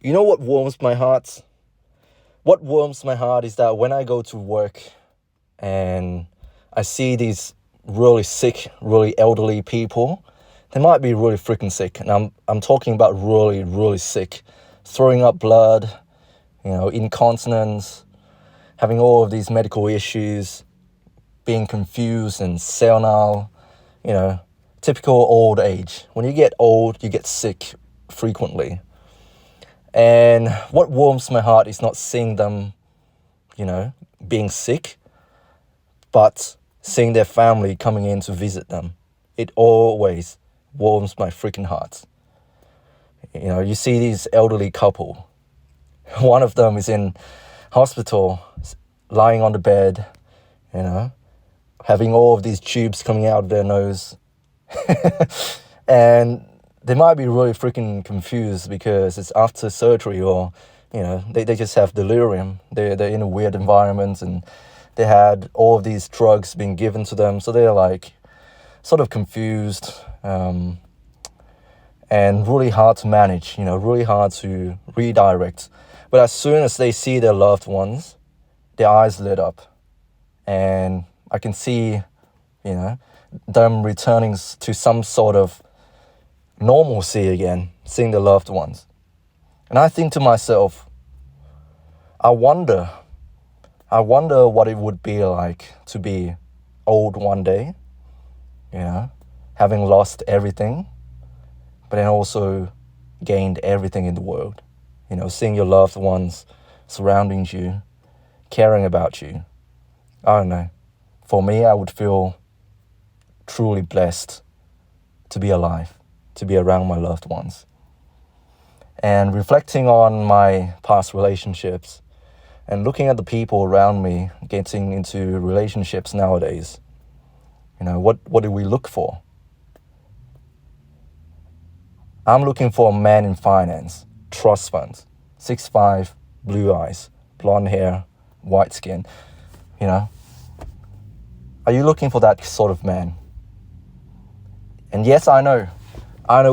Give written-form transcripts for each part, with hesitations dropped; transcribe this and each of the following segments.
You know what warms my heart? What warms my heart is that when I go to work and I see these really sick, really elderly people, they might be really freaking sick. And I'm talking about really, really sick. Throwing up blood, incontinence, having all of these medical issues, being confused and senile, you know, typical old age. When you get old, you get sick frequently. And what warms my heart is not seeing them, being sick, but seeing their family coming in to visit them. It always warms my freaking heart. You see these elderly couple. One of them is in hospital, lying on the bed, having all of these tubes coming out of their nose. And they might be really freaking confused because it's after surgery or, they just have delirium. They're in a weird environment and they had all of these drugs being given to them. So they're like sort of confused and really hard to manage, really hard to redirect. But as soon as they see their loved ones, their eyes lit up. And I can see, them returning to some sort of normalcy again, seeing their loved ones. And I think to myself, I wonder what it would be like to be old one day, having lost everything, but then also gained everything in the world. Seeing your loved ones surrounding you, caring about you. I don't know. For me, I would feel truly blessed to be alive, to be around my loved ones. And reflecting on my past relationships and looking at the people around me getting into relationships nowadays, what do we look for? I'm looking for a man in finance, trust funds, 6'5", blue eyes, blonde hair, white skin, Are you looking for that sort of man? And yes, I know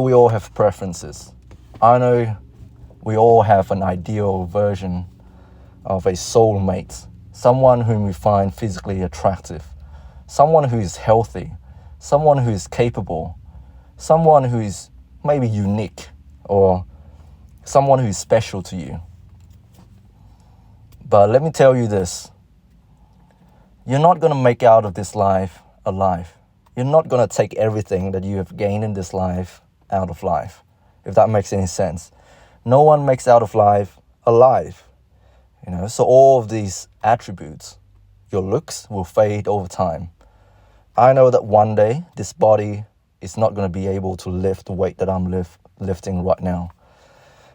we all have preferences. I know we all have an ideal version of a soulmate, someone whom we find physically attractive, someone who is healthy, someone who is capable, someone who is maybe unique, or someone who is special to you. But let me tell you this. You're not going to make out of this life alive. You're not going to take everything that you have gained in this life out of life, if that makes any sense. No one makes out of life alive. So all of these attributes, your looks will fade over time. I know that one day this body is not going to be able to lift the weight that I'm lifting right now.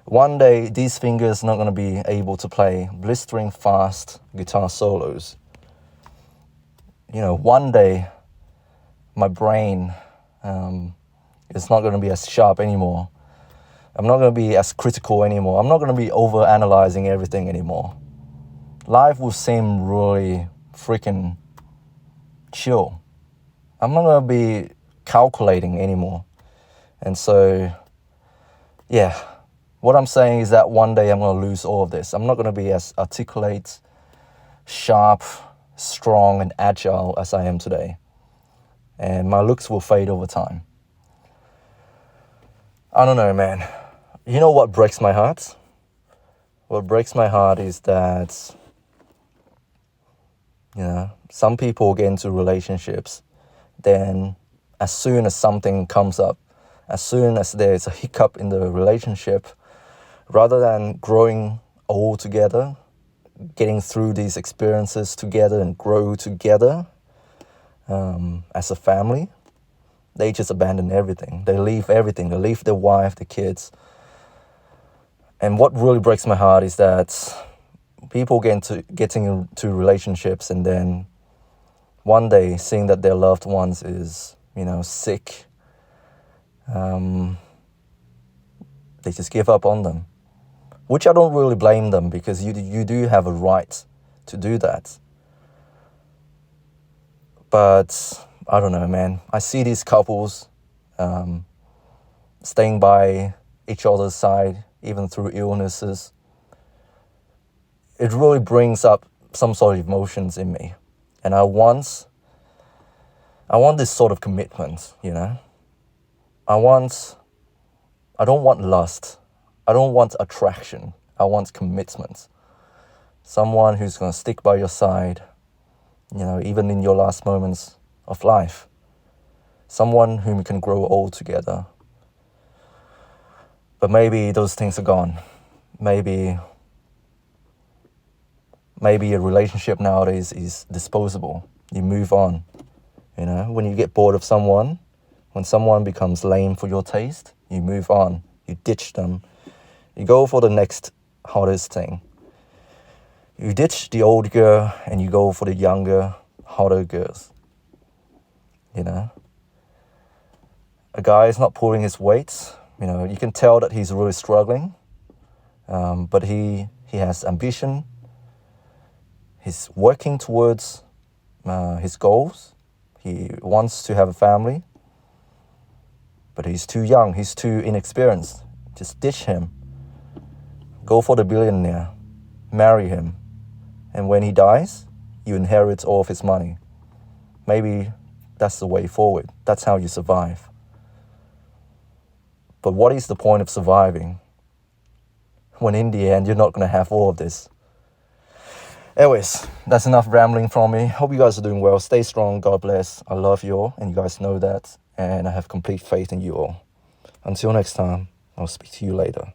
One day these fingers are not going to be able to play blistering fast guitar solos. One day my brain is not going to be as sharp anymore. I'm not going to be as critical anymore. I'm not going to be over-analyzing everything anymore. Life will seem really freaking chill. I'm not going to be calculating anymore. And so, what I'm saying is that one day I'm going to lose all of this. I'm not going to be as articulate, sharp, strong, and agile as I am today. And my looks will fade over time. I don't know, man. You know what breaks my heart? What breaks my heart is that, some people get into relationships, then as soon as something comes up, as soon as there's a hiccup in the relationship, rather than growing old together, getting through these experiences together and grow together as a family, they just abandon everything. They leave everything. They leave their wife, their kids. And what really breaks my heart is that people getting into relationships and then one day seeing that their loved ones is, sick, they just give up on them. Which I don't really blame them because you do have a right to do that. But I don't know, man. I see these couples staying by each other's side, even through illnesses, it really brings up some sort of emotions in me. And I want this sort of commitment, you know. I don't want lust. I don't want attraction. I want commitment. Someone who's going to stick by your side, you know, even in your last moments of life. Someone whom you can grow old together. But maybe those things are gone. Maybe a relationship nowadays is disposable. You move on. You know, when you get bored of someone, when someone becomes lame for your taste, you move on. You ditch them. You go for the next hottest thing. You ditch the old girl and you go for the younger, hotter girls. You know? A guy is not pulling his weight. You know, you can tell that he's really struggling. But he has ambition. He's working towards his goals. He wants to have a family. But he's too young. He's too inexperienced. Just ditch him. Go for the billionaire. Marry him. And when he dies, you inherit all of his money. Maybe that's the way forward. That's how you survive. But what is the point of surviving when in the end you're not going to have all of this? Anyways, that's enough rambling from me. Hope you guys are doing well. Stay strong. God bless. I love you all, and you guys know that. And I have complete faith in you all. Until next time, I'll speak to you later.